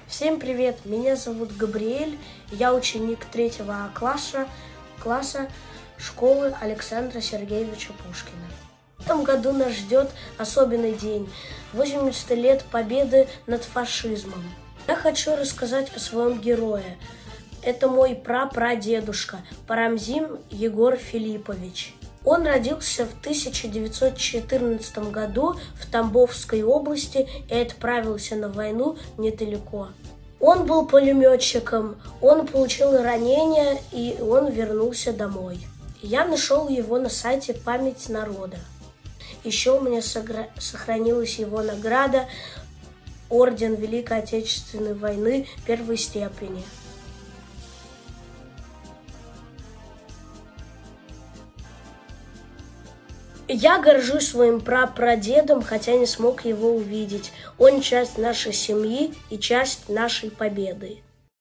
Всем привет! Меня зовут Габриэль, я ученик 3 класса школы Александра Сергеевича Пушкина. В этом году нас ждет особенный день – 80 лет победы над фашизмом. Я хочу рассказать о своем герое. Это мой прапрадедушка Парамзин Егор Филиппович. Он родился в 1914 году в Тамбовской области и отправился на войну недалеко. Он был пулеметчиком, он получил ранение и он вернулся домой. Я нашел его на сайте «Память народа». Еще у меня сохранилась его награда Орден Великой Отечественной войны первой степени. Я горжусь своим прапрадедом, хотя не смог его увидеть. Он часть нашей семьи и часть нашей победы.